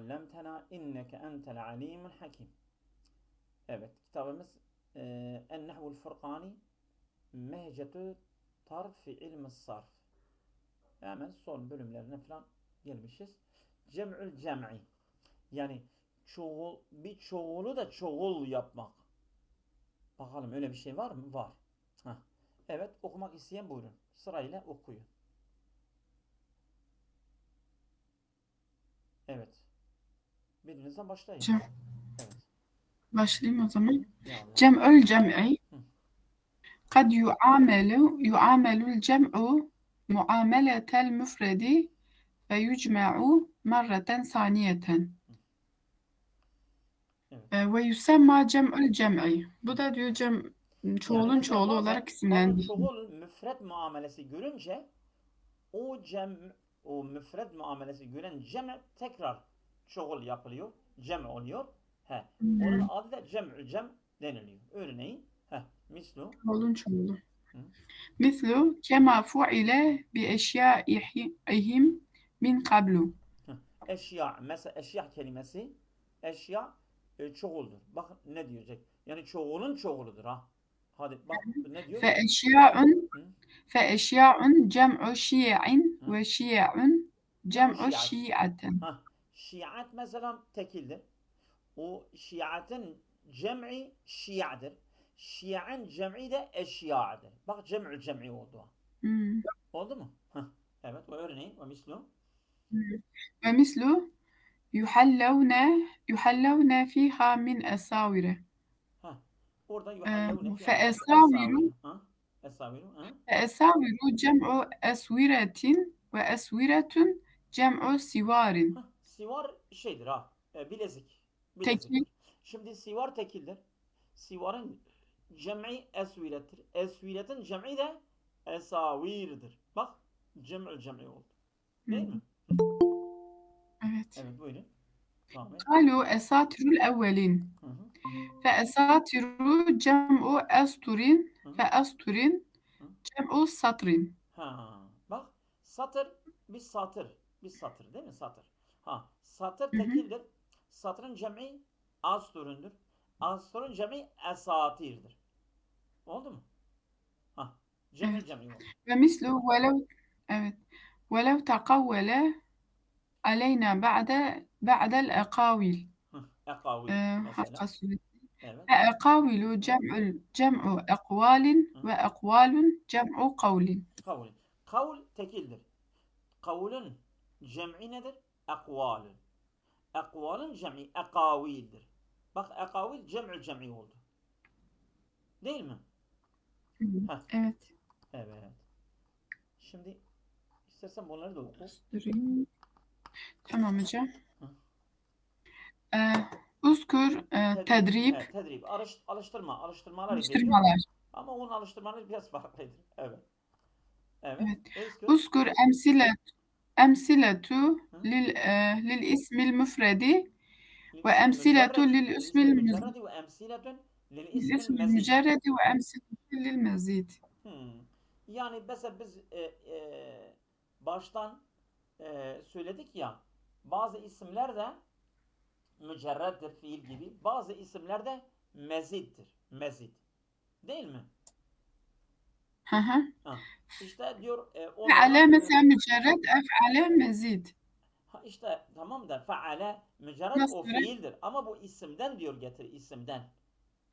allamtena inneke entel alimul hakim. Evet, kitabımız En-Nehvul Furkani Mehcetü Tarfi İlmi Sarf. Hemen son bölümlerine falan gelmişiz. Cem'ül cem'i. Yani bir çoğulu da çoğul yapmak. Bakalım öyle bir şey var mı? Var. Heh. Evet, okumak isteyen buyurun. Sırayla okuyun. Evet. Birinizden başlayın. Cem. Evet. Başlayayım o zaman. Ya, Cem'ül cem'i Hı. kad yu'amelul cem'u muameletel müfredi ve yucma'u marraten saniyeten. Evet. Ve yusemma cem'ül cem'i. Bu da diyor Yani çoğulun mesela çoğulu olarak bazen isimlendiriyor. çoğul müfred muamelesi görünce o müfred muamelesi gören cem tekrar çoğul yapılıyor. Cem oluyor. Onun Hmm, adı da cem'ü cem deniliyor. Örneğin mislu çoğulun çoğulu. hı, Mislu kema fu'ile bi eşyaihim min kablu. eşya. Mesela eşya kelimesi eşya çoğuldur. Bak ne diyecek? Yani çoğulun çoğuludur ha. Hadi bak ne diyor? Fe eşya'un Hı? فأشياء جمع شيع Hı? وشيع Cem'ü جمع şiat. شيعة. Şiat mesela tekildir. O şiatın cem'i şia'dır. Şia'nın cem'i de eşya'dır. Bak cem'ü cem'i oldu. مم. Oldu mu? Evet. Ve örneğin ve mislu. ومثل يحلون يحلون فيها من أساور. Heh. Orada yuhallevne fiha bak. فأساور Esaviru. Esaviru. فأساور جمع أسورة وأسورة جمع سوار. Sivar şeydir ha. Bilezik. تكي Bileziktir. Şimdi sivar tekildir. Sivarın cem'i esvirettir. Esviretin cem'i de esavirdir. Bak cem'ül cem'i oldu. Değil mi? مم. Evet. Evet buyurun. Devam et. قالوا أساطير الأولين. Hı hı. فأساطير جمع أسطر Hı hı. فأسطر Hı. جمع سطر. Bak satır bir satır. Bir satır değil mi? Satır. Satır Hı hı. tekildir. Satırın cem'i asturundur. Asturun cem'i esatirdir. Oldu mu? Ha. Cem'ül Evet. cem'i oldu. ومثله evet. ولو تقول علينا بعد الأقاويل. Ekavil mesela. حق Evet. أقاويل جمع أقوال Hı. وأقوال جمع قول. Kavul. Kavul tekildir. Kavulun cem'i nedir? Ekvalün. Ekvalın cem'i ekavildir. Bak ekavil cem'ül cem'i oldu. Değil mi? Hı. Heh. Evet. Evet. Şimdi istersen bunları da oku. Durayım. Tamam hocam. Hı. Uzkur tedrib Tedrib. Alıştırmalar geliyor. alıştırmalar. Ama onun alıştırmaları biraz farklıdır. Evet. Evet. Evet. Özgür. Uzkur emsiletu Hı? lil ismil müfredi ve للاسم emsiletu المجرد lil للاسم ismil المجرد وأمثلة للاسم الاسم المزيد. المجرد وأمثلة للمزيد. Hmm. Yani mesela biz baştan söyledik ya bazı isimler de mücerreddir fiil gibi bazı isimler de mezittir. Mezit. Değil mi? Hı hı. Ha. İşte diyor فعلى onlardan مثلا مجرد أفعل مزيد. işte tamam da faale mücerred o مصدر fiildir ama bu isimden diyor getir isimden.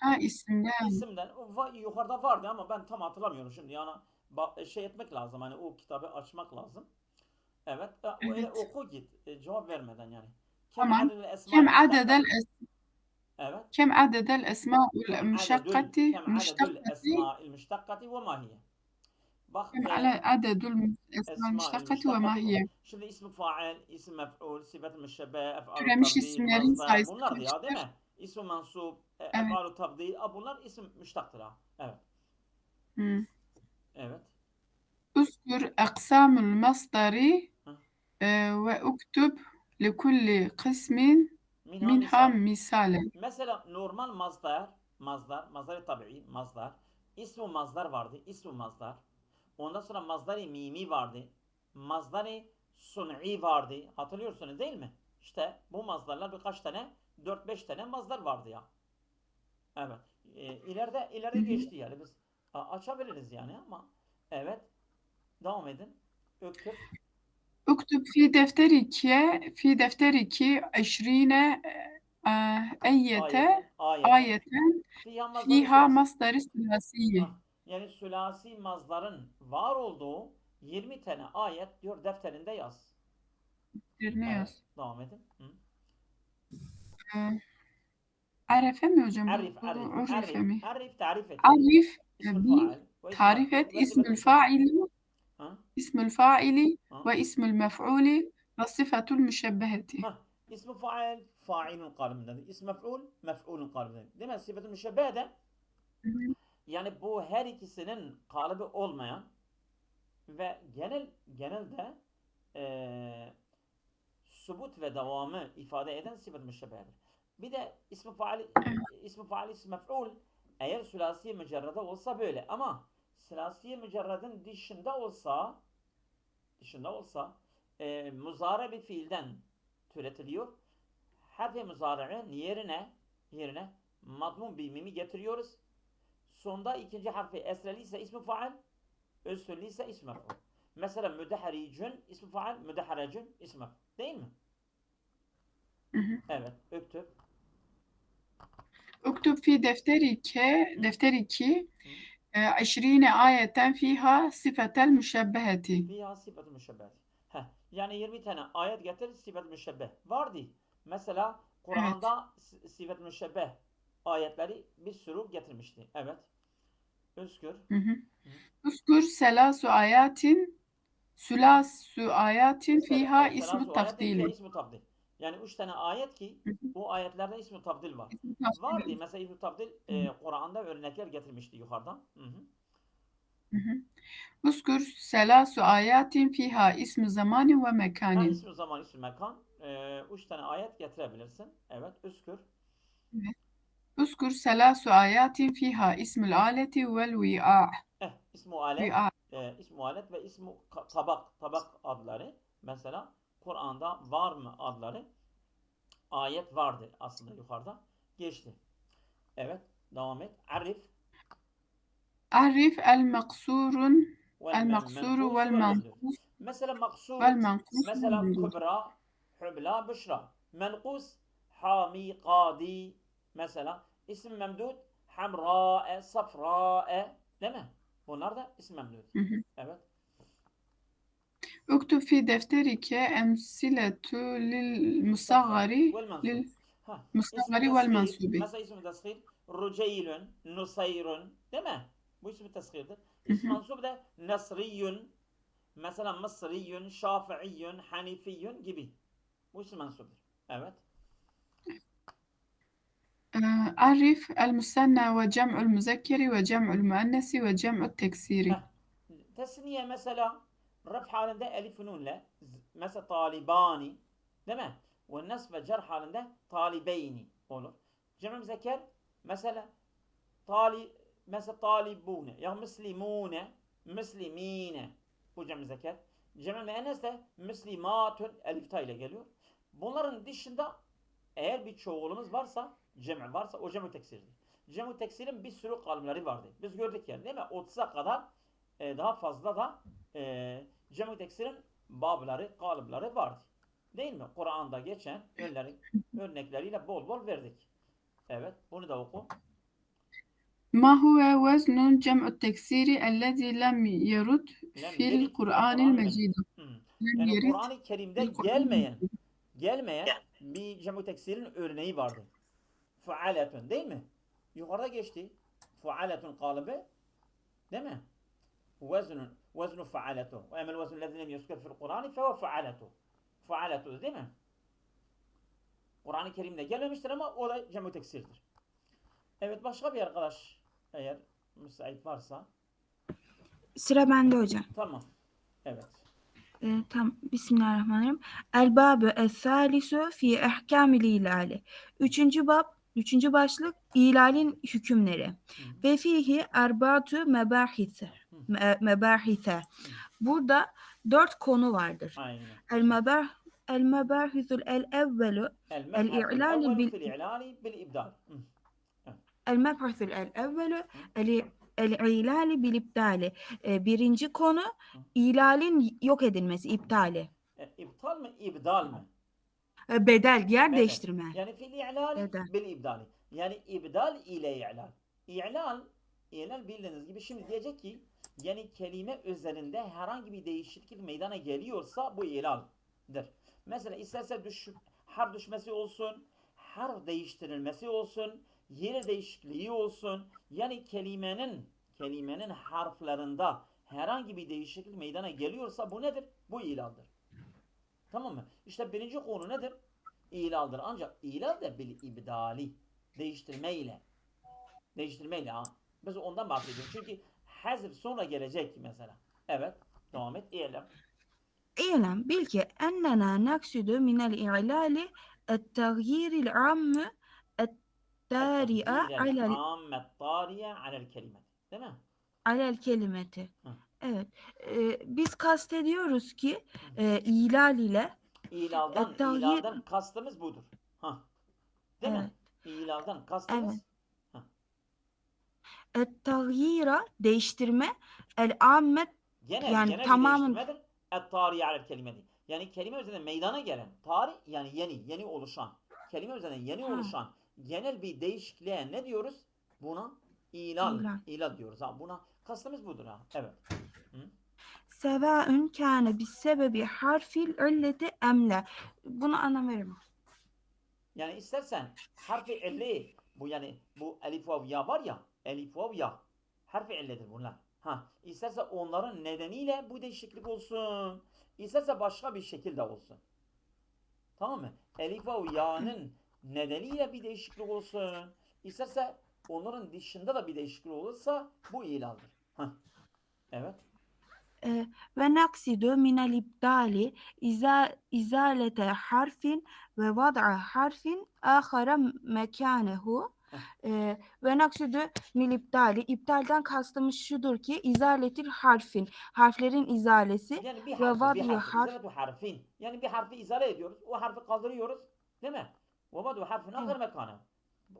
اسمان. İsimden yukarıda vardı ama ben tam hatırlamıyorum şimdi yani şey etmek lazım hani o kitabı açmak lazım. Evet öyle Evet. oku git cevap vermeden yani. Kem تمام. adedül esma'l müştakkat. Evet. كم عدد الأسماء المشتقة Kem adedül مشتقة esma'il müştakkati ve mahiye. Bak كم على عدد الأسماء esma'il المشتقة وما müştakkati ve هي. şimdi ismi fail, isim mef'ul, sıfat müşebbe, ef'alu Türemiş tafdil, isimlerin mazda sayısı bunlardı ya değil kaçtır? mi? İsmi mansub, Evet. ef'alu tafdil bunlar isim müştaktır ha. Evet. Hmm. Evet. اذكر أقسام المصدر Heh. واكتب لكل قسم Minha منها misal. مثالا. Mesela normal mazdar tabii, mazdar. İsmu mazdar vardı, ismu mazdar. Ondan sonra mazdari mimi vardı. Mazdari sun'i vardı. Hatırlıyorsunuz değil mi? İşte bu mazdarlar birkaç tane, 4-5 tane mazdar vardı ya. Evet. İleride geçti yani biz açabiliriz yani ama evet, devam edin. Öktüb اكتب في دفترك 20 ayeten آية fiyha mazdarı فيها sülasi. مصدر ثلاثي. Yani sülasi mazdarın var olduğu 20 tane ayet diyor defterinde yaz. Evet, Dinliyoruz. devam edin. Ee, Arefe mi hocam bu? Arif, arif, Urife arif, mi? arif tarif et. Arif İsmül bil faal ve ismül tarif mef'ul et ve sıfatül ismül müşebbeh. faili Ha? ismül faili Ha? ve ismül mef'uli ve sıfatul müşebbeheti. Ha? İsmi faal, failun kalıbındadır. İsm mef'ul, mef'ulun kalıbındadır. Değil mi? Sıfatül müşebbeh de Hı hı. yani bu her ikisinin kalıbı olmayan ve genelde subut ve devamı ifade eden sıfat müşebbehedir. Bir de ismi faal, ismi mef'ul eğer sülasiye mücerrede olsa böyle ama sülasiye mücerredin dışında olsa muzare bir fiilden türetiliyor. Harf-i muzari'nin yerine madmun bir mimi getiriyoruz. Sonda ikinci harfi esreli ise ismi faal, özsüllü ise ismi mef'ul. Mesela müdeharicün ismi faal, müdeharecün ismi mef'ul. Değil mi? Hı hı. Evet. Öktüb. اكتب في دفترك Hı. 20 آية فيها صفة المشبهة. Fiha sıfat-ı müşebbeh. Yani 20 tane ayet getir sıfat-ı müşebbeh. Vardı. Mesela Evet. Kur'an'da sıfat-ı müşebbeh ayetleri bir sürü getirmişti. Evet. Özgür. Hı hı. Hı. اذكر ثلاث آيات فيها اسم Selasu ayetin fiha التفضيل. ismi tafdil. Yani 3 tane ayet ki Hı hı. bu ayetlerde ismi tafdil var. اسم Vardı. التفضيل. Mesela ismi tafdil Hı hı. Kur'an'da örnekler getirmişti yukarıdan. Hı hı. Hı hı. اذكر ثلاث آيات فيها اسم زمان ومكان. İsmi zaman, ismi mekan. 3 tane ayet getirebilirsin. Evet. Özgür. Evet. اذكر ثلاث آيات فيها اسم الآلة والوعاء. وعاء. İsmu alet ve tabak adları. Mesela Kur'an'da var mı adları? Ayet vardı aslında yukarıda. Geçti. Evet, devam et. Arif أعرف vel المقصور menkusu vel memdud. والمنقوص Mesela maksur, والمنقوص mesela والممدود. kübra, hübla, büşra. Menkus, hami, kadi. Mesela isim memdud, hamra'e, safra'e. Değil mi? Bunlar da isim memdud. Hı hı. Evet. اكتب في دفترك أمثلة Mustaghar vel mansub. İsmi للمصغر teshir. والمنصوب. Mesela ismi teshir. Ruceylün, Nusayrun. Değil mi? Bu ismi teshirdir. Hı İsmi hı. mansub da Nasriyün. Mesela Mısriyün, Şafiiyyün, Hanifiyyün gibi. Bu ismi mansubdur. Evet. أعرف المثنى وجمع المذكر وجمع المؤنث وجمع التكسير. Heh. Tesniye mesela raf halinde elif nunle. Mesela talibani. Değil mi? Ve nasb ve cer halinde talibeyni olur. Cem-i müzekker mesela Tali, mesela talibune ya müslimune, müslimine. Bu cem-i zeker. Cem-i müennes de müslimatun elif ta ile geliyor. Bunların dışında eğer bir çoğulumuz varsa, cem' varsa o cem-i teksirdir. Cem-i teksirin bir sürü kalıpları vardı. Biz gördük yani değil mi? 30'a kadar daha fazla da cem-i teksirin babları, kalıpları vardı. Değil mi? Kur'an'da geçen örnekleriyle bol bol verdik. Evet, bunu da oku. ما هو وزن جمع التكسير الذي لم يرد Lem في yerit fil القرآن Kur'an المجيد؟ Hmm. لم Yani يرد Kur'an-ı في Kerim'de القرآن المجيد. gelmeyen bir cem-i teksirin örneği vardı. Faaletun değil mi? Yukarıda geçti. Faaletun kalıbı değil mi? Veznu faaletu. Ve emel veznu lezine yuskur fil Kur'an fehuve faaletu. Faaletu değil mi? Kur'an-ı Kerim'de gelmemiştir ama o da cem-i teksirdir. Evet, başka bir arkadaş eğer müsait varsa. Sıra bende hocam. Tamam. Evet. Bismillahirrahmanirrahim. El-Babü Es-Salisu fi ehkamil ilali. Üçüncü başlık ilalin hükümleri. Ve fihi erbatu mebahise. Burada 4 konu vardır. Aynen. المباحث الأول المبحث الإعلال الأول في الإعلان بالإبدال. المبحث الأول الإعlal بالإبدال. Birinci konu ilalin yok edilmesi, iptali. İptal mı, ibdal mı? Bedel, yer Bedel. değiştirme. Yani fil i'lal Bedel. bil ibdali. Yani ibdal ile i'lal. İ'lal bildiğiniz gibi şimdi diyecek ki yani kelime üzerinde herhangi bir değişiklik meydana geliyorsa bu i'laldir. Mesela isterse harf düşmesi olsun, harf değiştirilmesi olsun, yer değişikliği olsun. Yani kelimenin harflerinde herhangi bir değişiklik meydana geliyorsa bu nedir? Bu i'laldir. Tamam mı? İşte birinci konu nedir? İlaldir. Ancak ilal de bil ibdali. Değiştirmeyle. Ha. Biz ondan bahsediyoruz. Çünkü hazır sonra gelecek mesela. Evet. Devam et. İ'lem. اعلم bil ki أننا نقصد من الإعلال التغيير العام الطارئ التغيير العام الطارئ على الكلمة. Değil mi? على الكلمة. Hı. Evet. Biz kastediyoruz ki ilal ile İlaldan kastımız budur. Ha. Değil mi? İlaldan kastımız. Evet. Et-tagyira değiştirme, el-ammet yani tamamen değiştirmedir. Et-tariye alel kelimeti. Yani kelime üzerinde meydana gelen, tarih yani yeni oluşan, kelime üzerinde yeni oluşan genel bir değişikliğe ne diyoruz? Buna ilal diyoruz. Ha, buna kastımız budur ha. Evet. sevaun kâne bis-sebebi harfil illeti emle. Bunu anlamıyorum. Yani istersen harfi illi bu yani bu elif vav ya var ya, elif vav ya harfi illedir bunlar. Ha, isterse onların nedeniyle bu değişiklik olsun. İsterse başka bir şekilde olsun. Tamam mı? Elif vav ya'nın nedeniyle bir değişiklik olsun. İsterse onların dışında da bir değişiklik olursa bu ilaldir. Ha. Evet. Ve naksidu minel ibdali izalete harfin ve vad'a harfin ahara mekanehu. Ve naksidu minel ibdali, iptalden kastımız şudur ki izaletil harfin, harflerin izalesi yani bir ve harfi, vad'u harfin. Yani bir harfi izale ediyoruz. O harfi kaldırıyoruz. Değil mi? Ve vad'u harfin ahara mekane.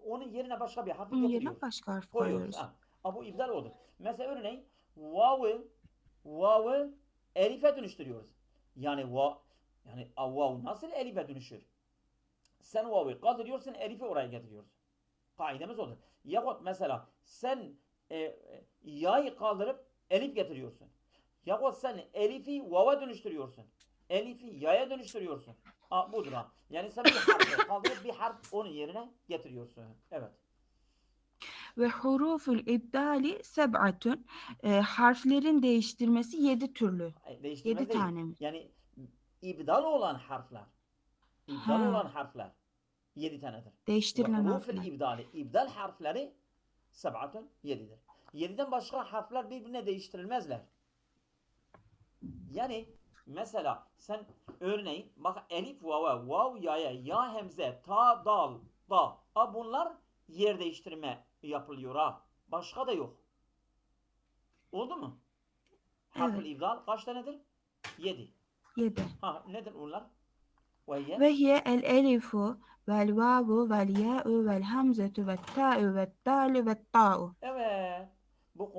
Onun yerine başka bir harfi Onun getiriyoruz. yerine başka harf Koyuyoruz. koyuyoruz. Ha. Bu ibdal olur. Mesela örneğin vav'ı elife dönüştürüyoruz. Yani vav nasıl elife dönüşür? Sen vav'ı kaldırıyorsun, elifi oraya getiriyorsun. Kaidemiz odur. Yahut mesela sen ya'yı kaldırıp elif getiriyorsun. Yahut sen elifi vav'a dönüştürüyorsun. Elifi ya'ya dönüştürüyorsun. Budur ha. Yani sen bir harfi kaldırıp bir harf onun yerine getiriyorsun. Evet. Ve huruful ibdali seb'atun. Harflerin değiştirmesi 7 türlü. Değiştirmez 7 değil. tane mi? Yani ibdal olan harfler. İbdal olan harfler 7 tanedir. Değiştirilen Ve huruful harfler. ibdali. İbdal harfleri seb'atun 7'dir. 7'den başka harfler birbirine değiştirilmezler. Yani mesela sen örneğin bak elif vava, vav yaya, ya hemze, ta dal, da. Bunlar yer değiştirme yapılıyor ha. Başka da yok. Oldu mu? Harfül ibdal kaç tanedir? 7. 7. Ha nedir bunlar? Ve hiye el elifu vel vavu vel ya'u vel hamzetu vel ta'u vel dalu vel ta'u. Evet. Bu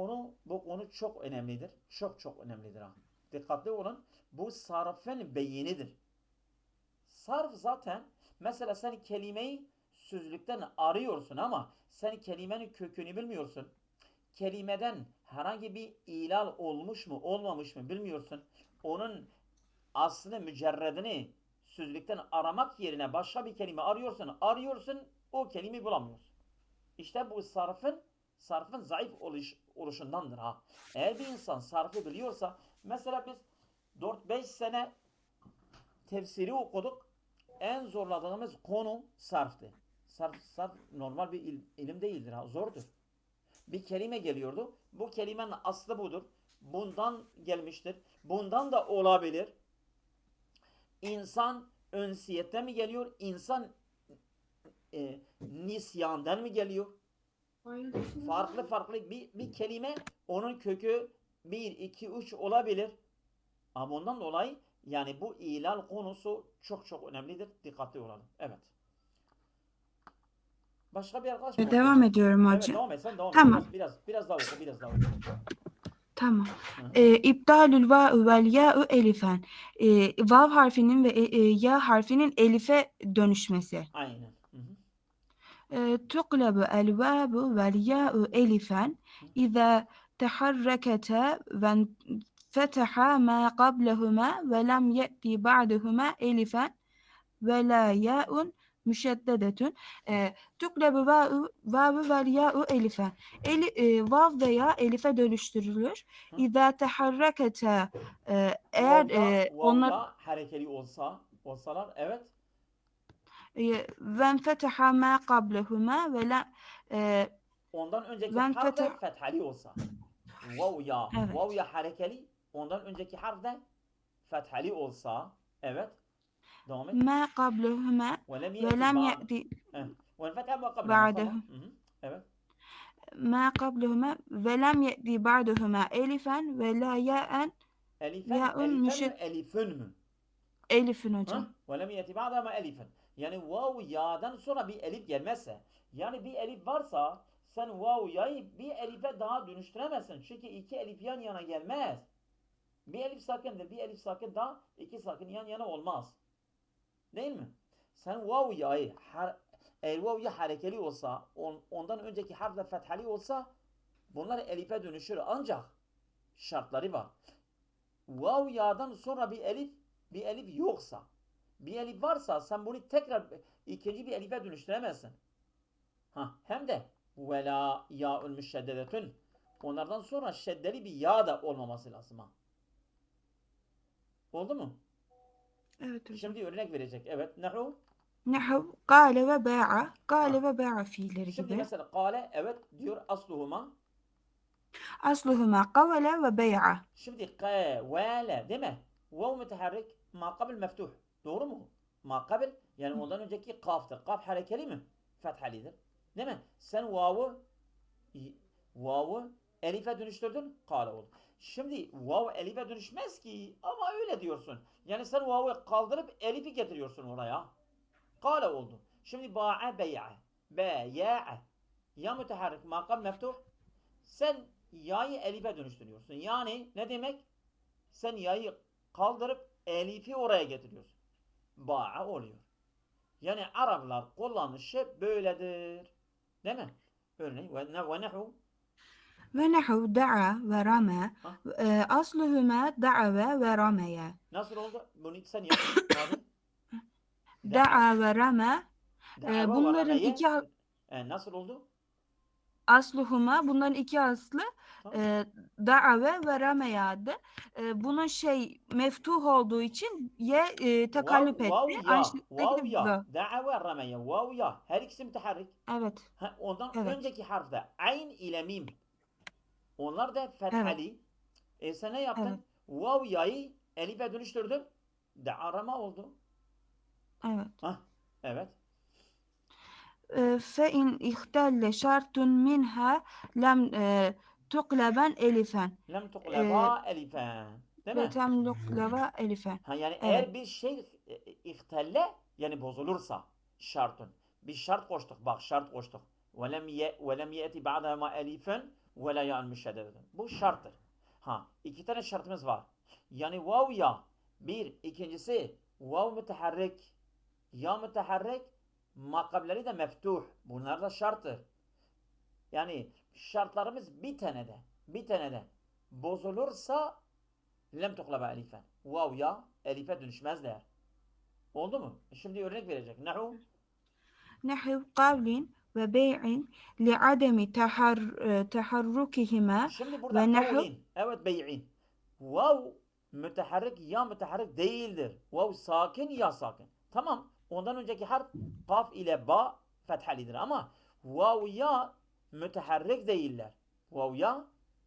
konu çok önemlidir. Çok önemlidir ha. Dikkatli olun. Bu sarfın beyinidir. Sarf zaten mesela sen kelimeyi sözlükten arıyorsun ama sen kelimenin kökünü bilmiyorsun. Kelimeden herhangi bir ilal olmuş mu olmamış mı bilmiyorsun. Onun aslını mücerredini sözlükten aramak yerine başka bir kelime arıyorsun o kelimeyi bulamıyorsun. İşte bu sarfın zayıf oluşundandır ha. Eğer bir insan sarfı biliyorsa mesela biz 4-5 sene tefsiri okuduk. En zorladığımız konu sarftı. Sarf normal bir ilim değildir ha. Zordur. Bir kelime geliyordu. Bu kelimenin aslı budur. Bundan gelmiştir. Bundan da olabilir. İnsan önsiyetten mi geliyor? İnsan nisyandan mı geliyor? Farklı bir kelime onun kökü 1, 2, 3 olabilir. Ama ondan dolayı Yani bu ilal konusu çok çok önemlidir. Dikkatli olalım. Evet. Başka bir arkadaş mı Devam okuyacak? ediyorum Evet, hocam. devam et. Sen devam et. Tamam. Biraz daha oku. Biraz daha oku. Tamam. Hı. İbdalül va'u vel ya'u elifen. Vav harfinin ve ya harfinin elife dönüşmesi. Aynen. Hı hı. تقلب الواو والياء ألفا إذا تحركتا وانفتح ما قبلهما ولم يأتي بعدهما ألفا ولا ياء مشددة. تقلب واو والياء ألفا. Vav veya elife dönüştürülür. Hı. İza teharreketa, eğer onlar Vav'ya harekeli olsalar evet. venfetaha ma qablehuma ve la Ondan önceki harf de venfetah, fethali olsa. Vav evet, ya harekeli. Ondan önceki harf de fethali olsa. Evet. Devam et. ma qablehuma Ve lem ve ye'ti lem ba'd. ye'ti Ve fetha ma qablahuma. ba'dehu, Tamam. Hı hı. Evet. ma qablehuma ve lem ye'ti ba'dehuma elifen ve la ya'un Elifen mi müşed, elifün mü? elifin hocam. Ha? Ve lem yeti ba'da ma elifen. Yani vav ya'dan sonra bir elif gelmezse, yani bir elif varsa sen vav ya'yı bir elife daha dönüştüremezsin. Çünkü iki elif yan yana gelmez. Bir elif sakindir, bir elif sakin daha iki sakin yan yana olmaz. Değil mi? Sen vav ya'yı eğer vav ya harekeli olsa, ondan önceki harf de fethali olsa bunlar elife dönüşür, ancak şartları var. Vav ya'dan sonra bir elif yoksa, bir elif varsa sen bunu tekrar ikinci bir elife dönüştüremezsin. Hem de vela ya'un müşeddedetün. Onlardan sonra şeddeli bir ya da olmaması lazım. Oldu mu? Evet hocam. Şimdi örnek verecek. Evet. Nahu. Nahu kâle ve ba'a, Ha. kâle ve ba'a fiilleri Şimdi gibi. mesela kâle evet diyor asluhuma. Asluhuma kavale ve bey'a. Şimdi kâvele değil mi? Vav müteharrik ma kabil meftuh. Doğru mu? Ma kabil yani ondan önceki kaftır. Kaf harekeli mi? Fethalidir. Değil mi? Sen vav'ı elife dönüştürdün. Kâle oldu. Şimdi vav elife dönüşmez ki ama öyle diyorsun. Yani sen vav'ı kaldırıp elifi getiriyorsun oraya. Kâle oldu. Şimdi ba'a bey'a. Beya'a. Ya müteharrik makam meftuh. Sen ya'yı elife dönüştürüyorsun. Yani ne demek? Sen ya'yı kaldırıp elifi oraya getiriyorsun. Ba'a oluyor. Yani Araplar kullanışı böyledir. Değil mi? Örneğin ve nehu. Ve nahu da'a ve rama. Ha? Asluhuma da'ave ve ramaya. Nasıl oldu? Bunu sen yap. Hadi. Da'a ve rama. Da'ava ve Bunların rameye. iki Nasıl oldu? asluhuma, bunların iki aslı Tamam. da'ave ve rameyadı. Bunun meftuh olduğu için tekallüp Vav etti. Aynı ya. Vav şekilde ya. Da'ava rameye. Vav ya. Her ikisi müteharrik. evet. Ondan Evet. önceki harfte ayn ile mim. Onlar da Evet. fethali. Sen ne yaptın? Evet. Vav ya'yı elife dönüştürdün. Da'arama oldu. Evet. Evet. فَاِنْ اِخْتَلَّ شَرْطٌ مِنْهَا لَمْ تُقْلَبًا elifen. Lem tukleba elifen. Değil Ve mi? temluklava elifen. Yani Evet. eğer bir şey ihtelle yani bozulursa şartın. Bir şart koştuk. Bak şart koştuk. Ve lem yeti ba'da ma elifen ve la ya'ın müşeddedeten. Bu şarttır. İki tane şartımız var. Yani vav ya. Bir. İkincisi vav müteharrik. Ya müteharrik. Makableri de meftuh. Bunlar da şarttır. Yani şartlarımız bir tane de bozulursa lem tuklaba elifen. Vav ya elife dönüşmezler. Oldu mu? Şimdi örnek verecek. Nahu. Nehu kavlin ve bey'in li'ademi teharrukihima Şimdi burada ve nehu kavlin. Evet bey'in. Vav müteharrik ya müteharrik değildir. Vav sakin ya sakin. Tamam. Ondan önceki harf kaf ile ba fethalidir ama vav ya müteharrik değiller. Vav ya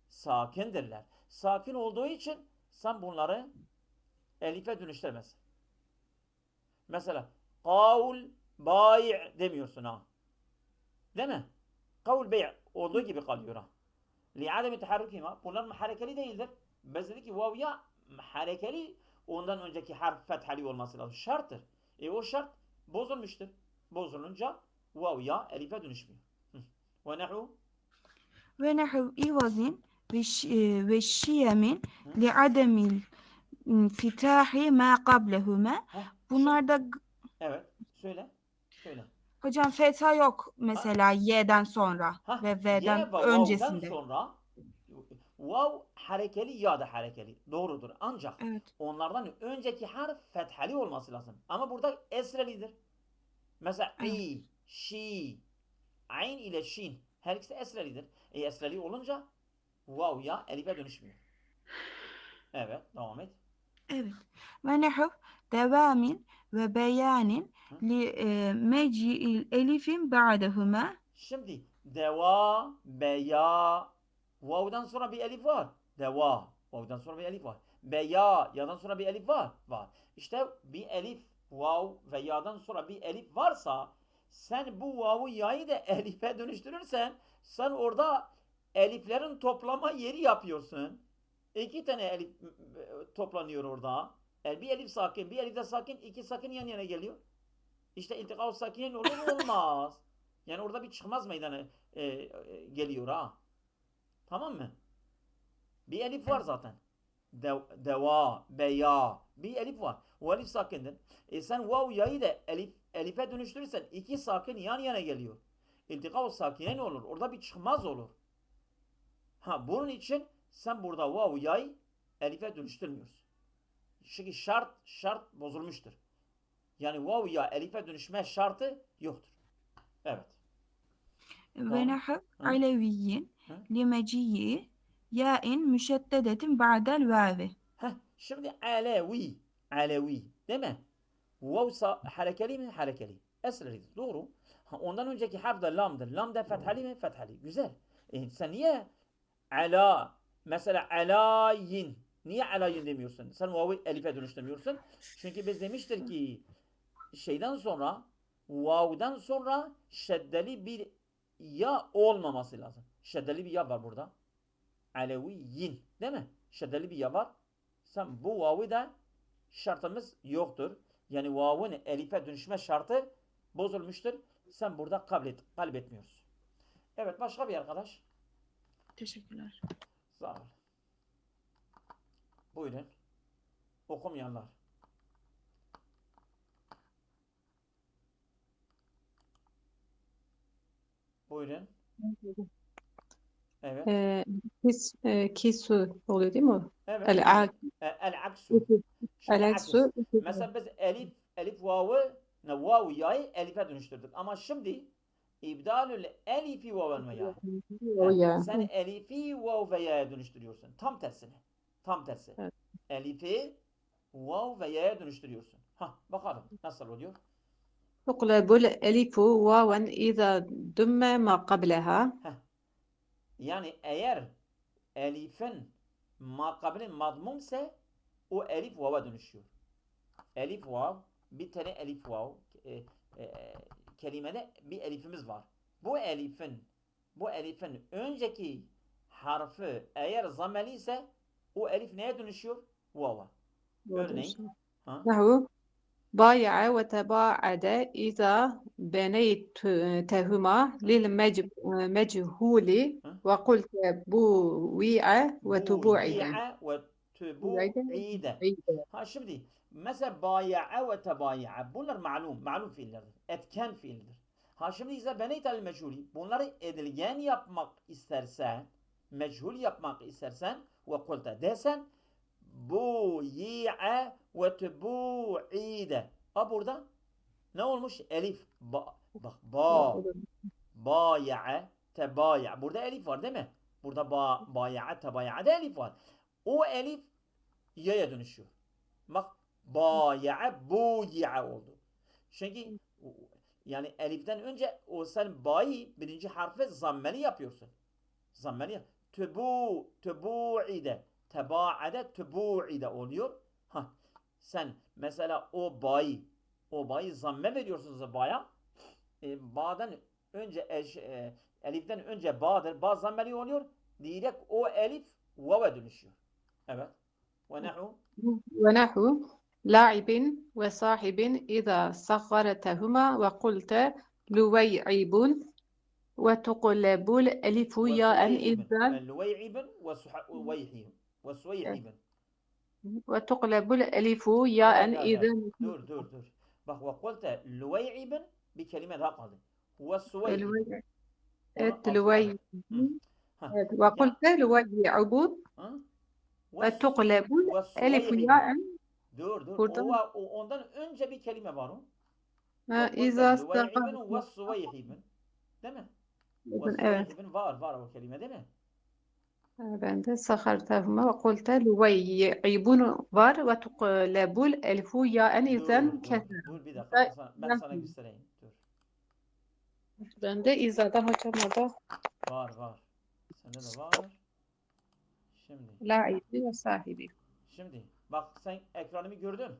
sakindirler. Sakin olduğu için sen bunları elife dönüştürmezsin. Mesela kavl bay' demiyorsun ha. Değil mi? Kavl bay' olduğu gibi kalıyor ha. Li'ademi teharrükihima. Bunlar harekeli değildir. Biz dedik ki vav ya harekeli ondan önceki harf fethali olması lazım. Şarttır. O şart bozulmuştur. Bozulunca vav ya elife dönüşmüyor. Ve nehu ونحو إيواز وشيم لعدم الانفتاح ما قبلهما. Bunlarda evet söyle. Söyle. hocam fetha yok mesela y'den sonra ve Y v'den ve vav'dan öncesinde. sonra vav harekeli ya da harekeli. Doğrudur. Ancak Evet. onlardan önceki harf fethali olması lazım. Ama burada esrelidir. Mesela Evet. i, şi, ayn ile şin. Her ikisi esrelidir. Esreli olunca vav ya elife dönüşmüyor. Evet. Devam et. Evet. Ve nehuv devamin ve beyanin li meci'il elifin ba'dehuma. Şimdi deva, beya, vav'dan sonra bir elif var. Deva, vav'dan sonra bir elif var. Beya, yadan sonra bir elif var. Var. İşte bir elif, vav ve yadan sonra bir elif varsa sen bu vav'u yayı da elife dönüştürürsen sen orada eliflerin toplama yeri yapıyorsun. İki tane elif toplanıyor orada. Bir elif sakin, bir elif de sakin, iki sakin yan yana geliyor. İşte iltika-u sakinen olur mu? Olmaz. Yani orada bir çıkmaz meydana geliyor ha. Tamam mı? Bir elif var zaten. Deva, beya. Bir elif var. O elif sakindir. Sen vav yayı da elife dönüştürürsen iki sakin yan yana geliyor. İltika-u sakinen olur. Orada bir çıkmaz olur. Ha bunun için sen burada vav yay elife dönüştürmüyorsun. Çünkü şart bozulmuştur. Yani vav ya elife dönüşme şartı yoktur. Evet. Ve nehuv aleviyyin li meci'i ya'in müşeddedetin ba'del vavi. Şimdi alevi. Alevi. Değil mi? Vav harekeli mi? Harekeli. Esrelidir. Doğru. Ondan önceki harf da lamdır. Lam da fethali mi? Fethali. Güzel. Sen niye ala mesela alayin niye alayin demiyorsun? Sen vav'ı elife dönüştürmüyorsun. Çünkü biz demiştir ki şeyden sonra vav'dan sonra şeddeli bir ya olmaması lazım. Şeddeli bir ya var burada. Aleviyin değil mi? Şeddeli bir ya var. Sen bu vav'ı da şartımız yoktur. Yani vav'ın elife dönüşme şartı bozulmuştur. Sen burada kabul etmiyorsun. Evet başka bir arkadaş. Teşekkürler. Sağ ol. Buyurun. Okumayanlar. Buyurun. Evet. Kisu oluyor değil mi? Evet. El-aksu. Şimdi aks. El-aksu. Mesela biz elif vav'ı vav'ı ya'yı elife dönüştürdük. Ama şimdi İbdalül elifi vav ve ya. Sen elifi vav ve ya'ya dönüştürüyorsun. Tam tersine. Tam tersi. Evet. Elifi vav ve ya'ya dönüştürüyorsun. Bakalım nasıl oluyor? تقلب الألف واوا إذا دم ما قبلها. Yani eğer elifin makabili madmumse o elif vav'a dönüşüyor. Elif vav, bir tane elif vav kelimede bir elifimiz var. Bu elifin önceki harfi eğer zameli ise o elif neye dönüşüyor? Vav'a. Örneğin نحو بايع وتباعد إذا بنيتهما للمجهول وقلت بويع وتبوعد. Şimdi mesela baya'a ve tebaya'a bunlar malum fiillerdir. Etken fiildir. Şimdi ise beneytel meçhuli bunları edilgen yapmak istersen meçhul yapmak istersen ve kulta desen bu yi'e ve tebu'ide. Burada ne olmuş? Elif. Bak baya'a tebaya. Burada elif var değil mi? Burada baya'a tebaya'da elif var. O elif ya'ya dönüşüyor. Bak baya'a buyi'a oldu. Çünkü yani eliften önce o sen bayi birinci harfi zammeli yapıyorsun. Zammeli. Tebu'ide. Tebaa'de tebu'ide oluyor. Sen mesela o bayi zamme veriyorsunuz baya. Ba'dan önce eliften önce ba'dır. Ba zammeli oluyor. Direkt o elif vav'a dönüşüyor. Evet. ونحو ونحو لاعب وصاحب إذا صغرتهما وقلت لويعب وتقلب الألف ياء وسويعب إذا لويعب وسويحب وسويحب. وتقلب الألف Hayır ياء hayır hayır إذا hayır. Dur. Bak وقلت لويعب bir kelime daha kaldı. وسويحب. Onu hatırladım. Hı. Ha. Ya, وقلت لويعب ha? وتقلب الألف وسويحب. ياء Dur. buradan Ondan önce bir kelime var o. إذا وقلت لويعب استغرق وسويحب. Değil mi? evet. وسويحب var o kelime değil mi? Ben de سخرتهما وقلت لويعب var وتقلب الألف ياء إذا كسر. Dur bir dakika ben sana göstereyim. Dur. Ben de İza'dan hocam orada Var. Sende de var. Şimdi. laibi ve sahibi. Şimdi bak sen ekranımı gördün.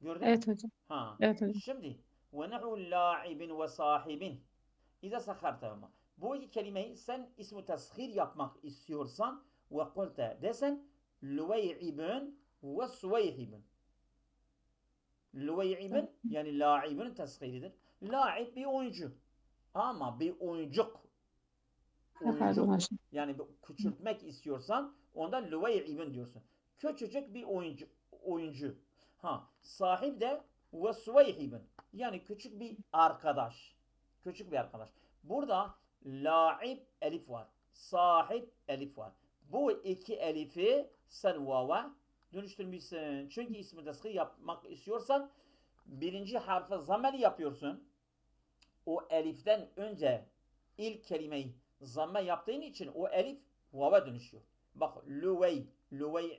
Gördün mü? Evet hocam. Ha. Evet hocam. Şimdi وَنَعُ لَاعِبٍ وَصَاحِبٍ İza sakhartahuma. Bu iki kelimeyi sen ismi teshir yapmak istiyorsan ve kulte desen lüvey'ibün ve suveyhibün. Lüvey'ibün yani la'ibün teshiridir. La'ib bir oyuncu. Ama bir oyuncuk. Pardon hocam. Yani küçültmek istiyorsan ondan lüvey'ibün diyorsun. Küçücük bir oyuncu. Ha, sahip de ve suveyhibün. Yani küçük bir arkadaş. Burada la'ib elif var. Sahip elif var. Bu iki elifi sen vava dönüştürmüşsün. Çünkü ismi teshir yapmak istiyorsan birinci harfe zammeli yapıyorsun. O eliften önce ilk kelimeyi zamme yaptığın için o elif vava dönüşüyor. Bak lüvey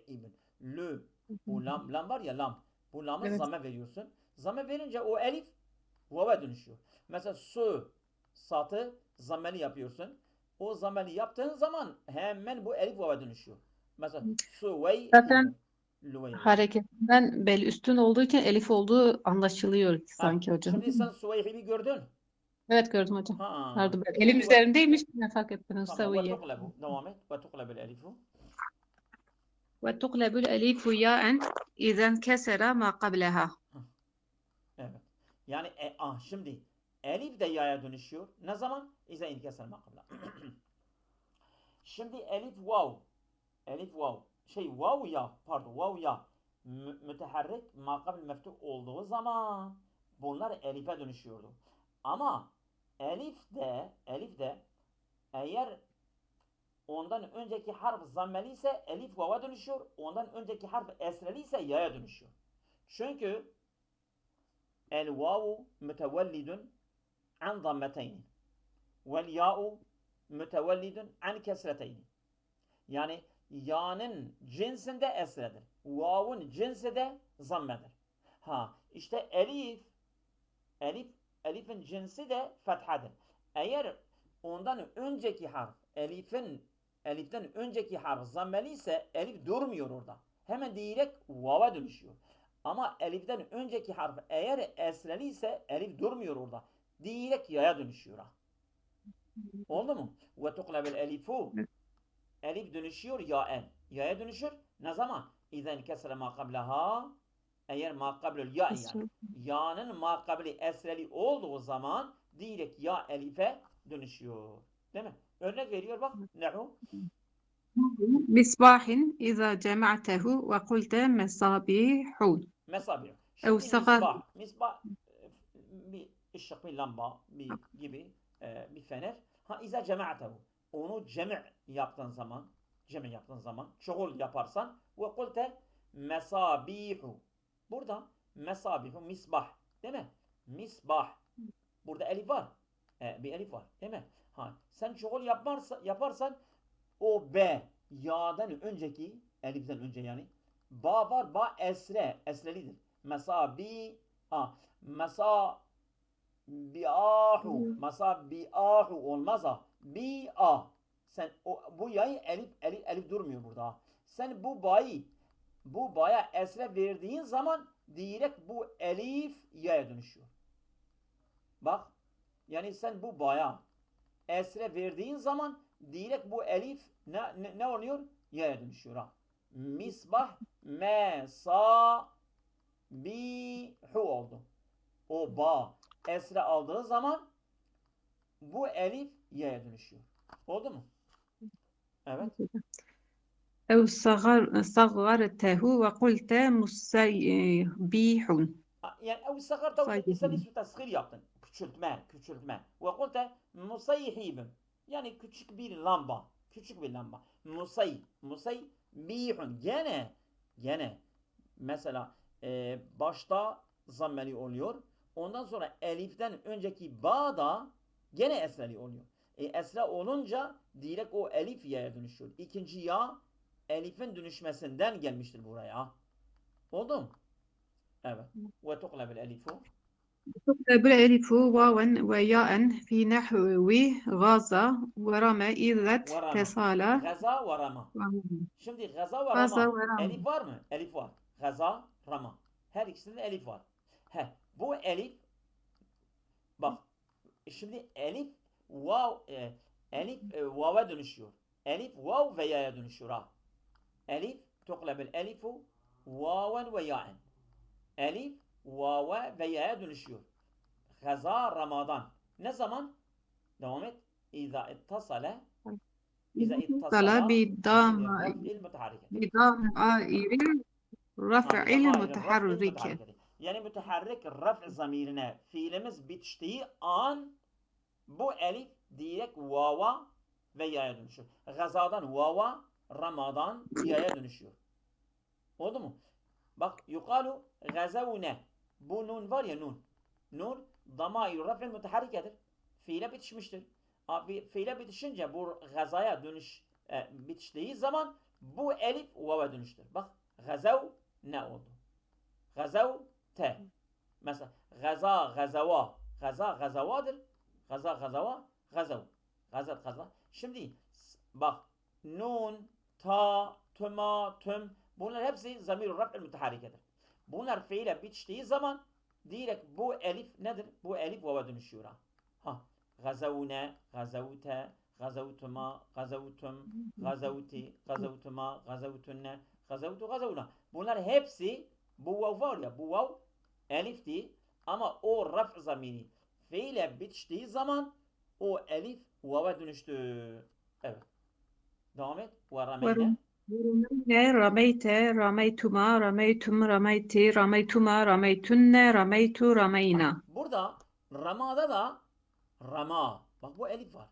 ibn. Bu lam var ya lam. Bu lamı Evet. zamme veriyorsun. Zamme verince o elif vava dönüşüyor. Mesela satı zammeli yapıyorsun. O zammeli yaptığın zaman hemen bu elif vava dönüşüyor. Mesela suvey Zaten ibn. hareketinden bel üstün olduğu için elif olduğu anlaşılıyor sanki hocam. Şimdi sen suveyhibi gördün. Evet gördüm hocam. Ha. Pardon, Şimdi elim üzerindeymiş. Ne fark ettiniz? Tamam. Saviye. وتقلب. Devam et. وتقلب الألف. وتقلب الألف ياء إذا انكسر ما قبلها. Evet. Yani şimdi elif de yaya dönüşüyor. Ne zaman? İza inkesel makabla. Şimdi elif vav. Vav ya. Müteharrik makabil meftuh olduğu zaman bunlar elife dönüşüyordu. Ama elif de eğer ondan önceki harf zammeli ise elif vava dönüşüyor. Ondan önceki harf esreli ise yaya dönüşüyor. Çünkü el vavu mütevellidun an zammeteyni vel ya'u mütevellidun an kesreteyni. Yani ya'nın cinsinde esredir. Vav'un cinsi de zammedir. Ha işte elifin cinsi de fethadır. Eğer ondan önceki harf eliften önceki harf zammeli ise elif durmuyor orada. Hemen direkt vava dönüşüyor. Ama eliften önceki harf eğer esreli ise elif durmuyor orada. Direkt yaya dönüşüyor. Oldu mu? Ve tuqlabel elifu. Elif dönüşüyor yaen. Yaya dönüşür. Ne zaman? İzen kesre ma kablaha. Eğer ma kablül ya yani. Ya'nın ma kabli esreli olduğu zaman direkt ya elife dönüşüyor. Değil mi? Örnek veriyor bak. Nehu? مصباح إذا جمعته وقلت مصابيح Mesabih. أو Şimdi صغر misbah bir ışık, bir lamba, bir gibi bir fener. Ha iza cema'tehu. Onu cemi' yaptığın zaman çoğul yaparsan ve kulte mesabihu. Burada mesabihu misbah. Değil mi? Misbah. Burada elif var. Bir elif var. Değil mi? Ha sen çoğul yaparsan o B ya'dan önceki eliften önce yani ba var. Ba esrelidir. Mesabi'ahu olmaz ha. Bi'a. Sen bu yayı elif durmuyor burada. Sen bu ba'ya esre verdiğin zaman direkt bu elif ya'ya dönüşüyor. Bak. Yani sen bu ba'ya esre verdiğin zaman direkt bu elif ne oluyor? ya'ya dönüşüyor ha. Misbah mesabihu oldu. O ba esre aldığı zaman bu elif ya'ya dönüşüyor. Oldu mu? Evet. أو صغرته وقلت مسيبيح. Yani ev sakarta sen Saygı. ismi teshir yaptın. Küçültme. Ve kulte musayhibim. Yani küçük bir lamba. Küçük bir lamba. Musaybihun. Gene. Mesela başta zammeli oluyor. Ondan sonra eliften önceki ba da gene esreli oluyor. Esre olunca direkt o elif ya'ya dönüşüyor. İkinci ya elifin dönüşmesinden gelmiştir buraya. Oldu mu? Evet. Ve tuqlebel elifu. تقلب الألف واوا وياء في نحو غاز ورمى إذا Ve rama. اتصال. Gaza ve rama. Şimdi gaza ve غاز rama. ورمى. Elif var mı? Elif var. Gaza, rama. Her ikisinde elif var. Bu elif bak şimdi elif vav'a dönüşüyor. Elif vav ve ya'ya dönüşüyor ha. Elif tuqlebel elifu vaven ve ya'en. Elif vav'a ve ya'ya dönüşüyor. Gaza Ramazan. Ne zaman? Devam et. İza ittasale اتصل بالرفع المتحركة. بضمائر رفع المتحرك. المتحرك. Yani müteharrik raf zamirine fiilimiz bitiştiği an bu elif direkt vava ve ya'ya dönüşüyor. Gazadan vava, Ramazan ya'ya dönüşüyor. Oldu mu? Bak yukalu gazavune. Bu nun var ya nun. Nun damair raf'il müteharrikedir. Fiile bitişmiştir. Fiile bitişince bu gazaya bitiştiği zaman bu elif vava dönüştür. Bak gazav ne oldu? Gazav te. Mesela gaza gazava. Gaza gazavadır. Gaza gazava. Gazav. Gazat gaza. Şimdi bak nun, ta, tüma, tüm bunlar hepsi zamir-i raf'il müteharrikedir. Bunlar fiile bitiştiği zaman direkt bu elif nedir? Bu elif vava dönüşüyor ha. Gazavune, gazavute, gazavutuma, gazavutüm, gazavti, gazavutuma, gazavtunne, gazavtu, gazavuna. Bunlar hepsi bu vav var ya, bu vav elifti ama o raf zamiri fiile bitiştiği zaman o elif vava dönüştü. Evet. Devam et. Ve rameyne. رميت رميتما رميتم رميتي رميتما رميتن رميت رمينا. Burada ramada da rama. Bak bu elif var.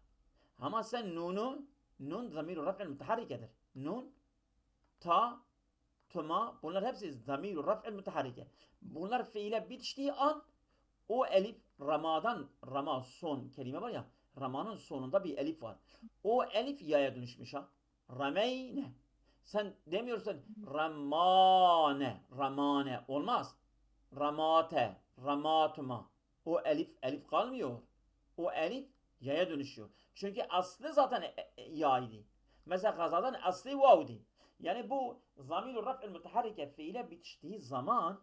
Ama sen nun zamir-i raf'il müteharrikedir. Nun, ta, tuma bunlar hepsi zamir-i raf'il müteharrike. Bunlar fiile bitiştiği an o elif rama son kelime var ya ramanın sonunda bir elif var. O elif ya'ya dönüşmüş ha. Rameyne. Sen demiyorsun ramane olmaz. Ramate, ramatuma. O elif kalmıyor. O elif ya'ya dönüşüyor. Çünkü aslı zaten ya'ydı. Mesela gazadan aslı vav'di. Yani bu zamir-i raf'il müteharrike fiile bitiştiği zaman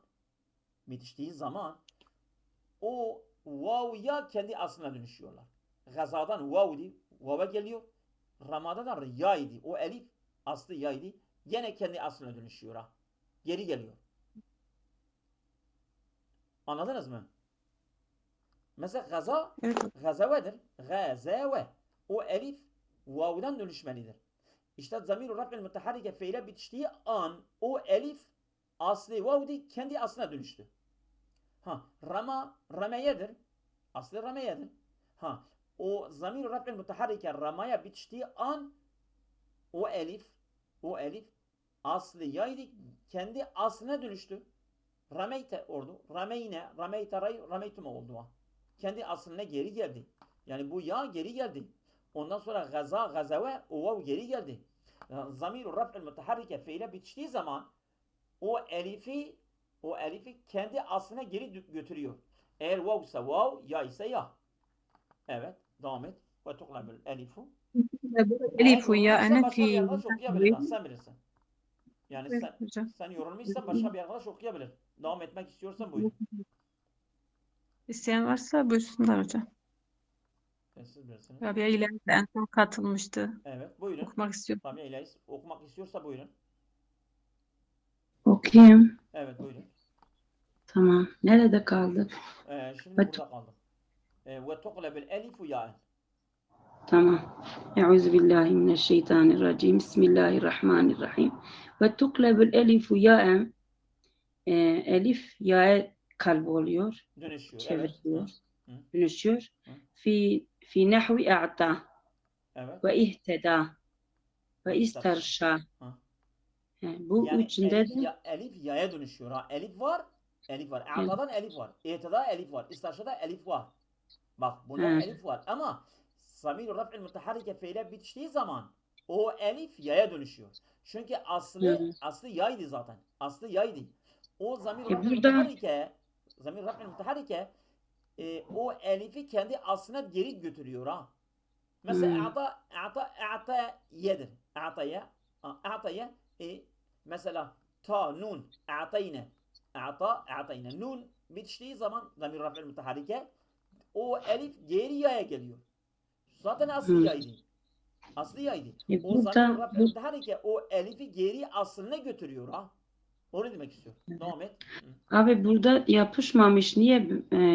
o vav ya kendi aslına dönüşüyorlar. Gazadan vav'di. Vav'a geliyor. Ramadadan ya'ydı. O elif aslı ya'ydı. Gene kendi aslına dönüşüyor ha. Geri geliyor. Anladınız mı? Mesela gaza, gazavedir. Gazave. O elif vav'dan dönüşmelidir. İşte zamir-i raf'il müteharrike fiile bitiştiği an o elif aslı vav'di kendi aslına dönüştü. Rameyedir. Aslı rameyedir. O zamir-i raf'il müteharrike ramaya bitiştiği an o elif aslı yaydı kendi aslına dönüştü. Rameyte oldu. Rameyne, rameytaray, rameytuma oldu ha. Kendi aslına geri geldi. Yani bu ya geri geldi. Ondan sonra gaza, gazave, o vav geri geldi. Zamir-i raf'il müteharrike fiile bitiştiği zaman o elifi kendi aslına geri götürüyor. Eğer vav ise vav, ya ise ya. Evet, devam et. Ve tuqlabel elifu. ألف يا أنا Başka bir في arkadaş okuyabilir. Sen bilirsin. Yani hocam. sen yorulmuşsan başka bir arkadaş okuyabilir. Devam etmek istiyorsan buyur. İsteyen varsa buyursunlar hocam. Siz bilirsiniz. Rabia İlahi de en son katılmıştı. Evet, buyurun. Okumak istiyorum. Rabia İlahi okumak istiyorsa buyurun. Okuyayım. Evet, buyurun. Tamam. Nerede kaldık? Şimdi burada kaldık. Ve tuqlebul elifu ya'en. Tamam. Euzubillahimineşşeytanirracim. Bismillahirrahmanirrahim. Ve tuklebül elifu ya'en. Elif ya'a kalb oluyor. Dönüşüyor. Evet. Çevriliyor. Hı. Dönüşüyor. Hı. Fi nahvi a'ta Evet. ve ihteda ve Ve isterşa. isterşa. Hı. Bu Yani üçünde elif, de elif ya'ya dönüşüyor. Ha, elif var. Elif var. Evet. A'tadan elif var. İ'tada elif var. İsterşa'da elif var. Bak bunda Ha. elif var ama zamir-i raf'il müteharrike fiile bitiştiği zaman o elif ya'ya dönüşüyor. Çünkü aslı yaydı zaten. Aslı yaydı. O zamir-i raf'il burada müteharrike o elifi kendi aslına geri götürüyor ha. Mesela a'ta yedir. A'taya mesela ta nun a'tayne nun bitiştiği zaman zamir-i raf'il müteharrike o elif geri yaya geliyor. Zaten aslı yaydı. Aslı yaydı. O zamir-i burada raf'il müteharrike o elifi geri aslına götürüyor ha. O ne demek istiyor? Devam et. abi burada yapışmamış. Niye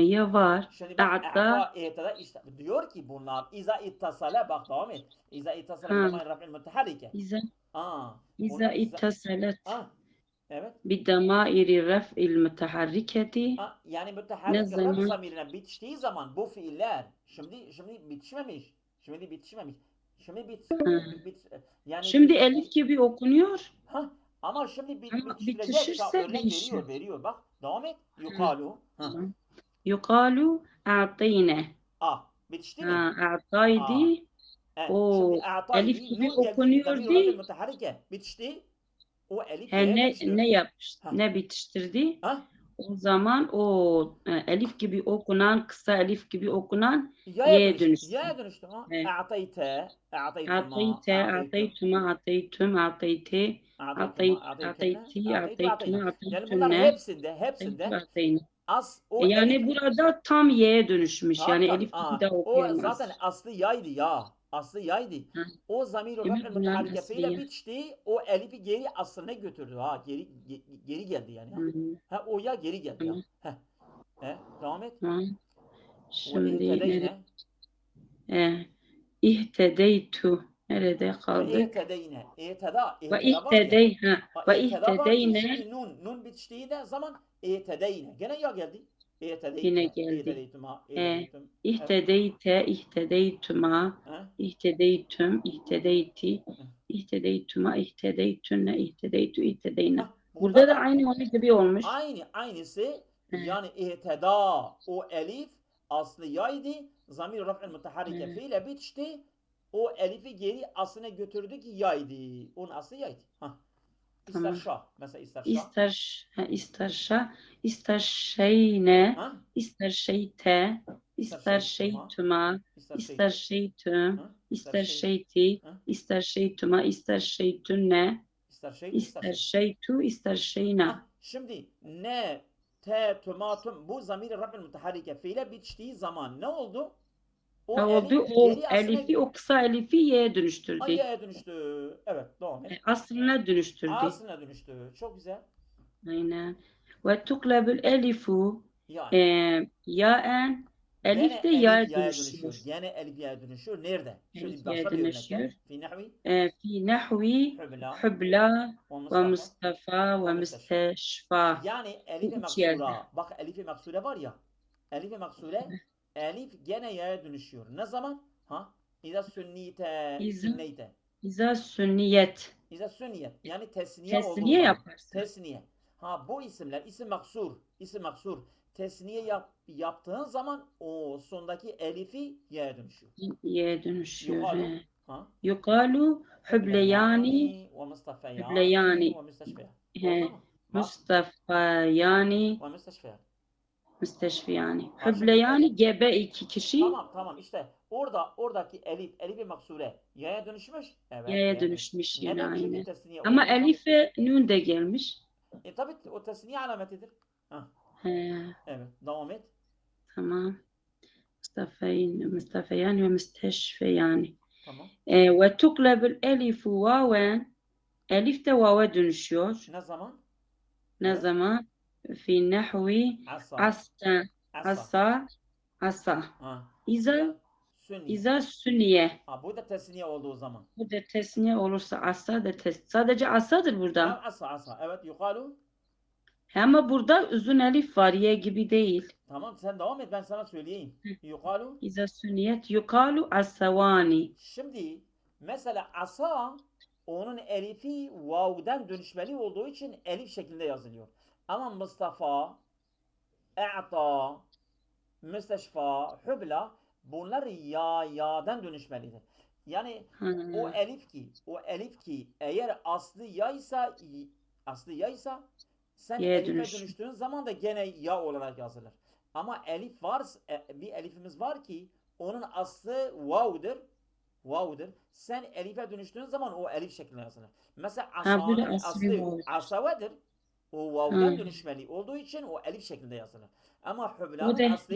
ya var? Şimdi bak A'ta işte diyor ki bunlar iza ittasale bak devam et. İza ittasale Ha. bidamai raf'il müteharrike. İza Bunlar ittasalet evet. bidamairi raf'il müteharriketi Yani ne müteharrik raf zaman? zamirine bitiştiği zaman bu fiiller şimdi bitişmemiş. Yani Şimdi elif gibi okunuyor ama şimdi ama bitiştirecek. bitişirse Örnek değişiyor. veriyor. Bak devam et. Yukalu. Tamam. Yukalu a'tine. Bitişti mi? A'taydi. O Şimdi elif a'taydi gibi nun geldi. okunuyor Zamir-i değil. raf'il müteharrike bitişti. O elif He, ya'ya ne dönüştü. Ha. ne bitiştirdi? Ha? O zaman o elif gibi okunan, kısa elif gibi okunan Ya'ya y'ye dönüştü. dönüştü. Ya'ya dönüştü. Ha? He. A'taytuma, Ataytuma, ataytum, atayti, ataytuna, Yani bunlar ataytunne, hepsinde atayne. o Yani elif burada tam y'ye dönüşmüş. tabii Yani tabii. elif gibi de O zaten okuyamaz. aslı yaydı ya. Aslı yaydı. Ha. O zamir-i Demek raf'il bunların müteharrike aslı fiile ya. bitişti. O elifi geri aslına götürdü. Ha geri geldi yani. Ha. Hı. Ha o ya geri geldi ya. Tamam. Devam et. Tamam. Ve Şimdi ihtedeyne. ihtedeytu. Nerede Ve kaldık? ihtedeyne. Ve İhteda var ya. Ve İhteda vardı. ihtedeyne Şimdi nun bitiştiği de zaman ihtedeyne. Gene ya geldi. yine geldi. İhtedeytuma. İhtedeytum. İhtedeytuma, Ha? ihtedeytum, ihdedeyti, ihtedeytuma, ihtedeytunne, ihtedeyne. Burada Burada da da aynı onun gibi olmuş. aynısı He. yani ihteda o elif aslı yaydı. Zamir raf'il müteharrike He. fiile bitişti. O elifi geri aslına götürdü ki yaydı. Onun aslı yaydı. Tamam. İsterşa. Mesela İsterşa, isterşeyne, Ha? isterşeyte, isterşeytuma, isterşeytum, isterşeyti, isterşeytuma, isterşeytunne, isterşeytu, isterşeyne. Şimdi ne te tumatum bu zamir-i raf'il müteharrike fiile bitiştiği zaman ne oldu? Ne oldu? O geri aslına elifi, o kısa elifi y'ye dönüştürdü. y'ye dönüştü. Evet, devam et. Aslına dönüştürdü. Aslına dönüştü. Çok güzel. Aynen. Ve tuklebül elifu Yani. yaen, elif de Gene ya'ya elif ya'ya dönüşüyor. dönüşüyor. Gene elif ya'ya dönüşüyor. Nerede? Şöyle Elif başka ya'ya bir örnek dönüşüyor. gel. Fi nahvi Fi nahvi hubla hubla ve ve mustafa mustafa ve ve müsteşfa. Yani elifi üç yerde. maksura. Bak elifi maksure var ya. Elifi maksure elif gene ya'ya dönüşüyor. Ne zaman? İza sünnite sünneyte. İza sünniyet. İza sünniyet. Yani tesniye olduğu Tesniye zaman. yaparsın. Tesniye. Bu isimler isim maksur. Tesniye yaptığın zaman o sondaki elifi y'ye dönüşüyor. Y'ye dönüşüyor. Yukalu. Yukalu hübleyani ve mustafayani hübleyani ve müsteşfeyani. he, Mustafayani Ve müsteşfeyani. müsteşfiyani. Şimdi Hübleyani gebe iki kişi tamam işte oradaki elifi maksure y'ye dönüşmüş. Evet. Y'ye dönüşmüş yine Neden? Çünkü aynı. tesniye Ama olduğu zaman- elife nun de gelmiş. Tabii o tesniye alametidir. He, Evet. Devam et. tamam. مستفيان ومستشفيان. Tamam. وتقلب الألف واوا. Elif de vava dönüşüyor. Ne zaman? Ne Evet. zaman? Fi nahvi Asa. asa. Asa. Asa. Asa. Ha. İza Sünniye. İza sünniye. Ha, bu da tesniye olduğu zaman. Bu da tesniye olursa asa da sadece asadır Ha, burada. asa. Evet, yukalu. Ama burada uzun elif var. Ye gibi değil. Tamam, sen devam et, ben sana söyleyeyim. Yukalu. İza sünniyet yukalu asavani. Şimdi mesela asa onun elifi vav'den dönüşmeli olduğu için elif şeklinde yazılıyor. Ama Mustafa, E'ta, Müsteşfa, Hübla bunlar ya'dan dönüşmelidir. Yani o elif ki eğer aslı yaysa sen Y'ye elife dönüş. dönüştüğün zaman da gene ya olarak yazılır. Ama elif var, bir elifimiz var ki onun aslı vav'dır. Sen elife dönüştüğün zaman o elif şeklinde yazılır. Mesela böyle asanın aslı aslı vav. asavedir. O vav'dan dönüşmeli olduğu için o elif şeklinde yazılır. Ama Bu hüblanın da- aslı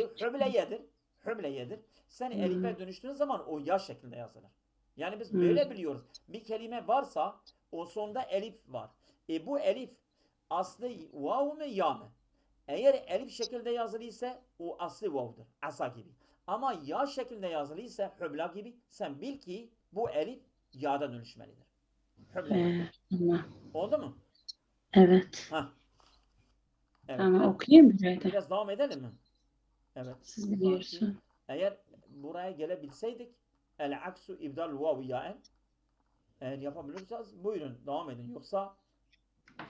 hübleyedir. Sen elife dönüştüğün zaman o ya şeklinde yazılır. Yani biz böyle biliyoruz. Bir kelime varsa o sonunda elif var. Bu elif aslı vav mı ya mı? Eğer elif şekilde yazılıysa o aslı vav'dır. Asa gibi. Ama ya şeklinde yazılıysa hübla gibi sen bil ki bu elif ya'da dönüşmelidir. Hübla. Tamam. Oldu mu? Evet. Hah. Evet. Tamam, okuyayım burayı da. Biraz devam edelim mi? Evet. Siz biliyorsunuz. Eğer buraya gelebilseydik el aksu ibdal vav ya'en eğer yapabilirseniz buyurun devam edin. Yoksa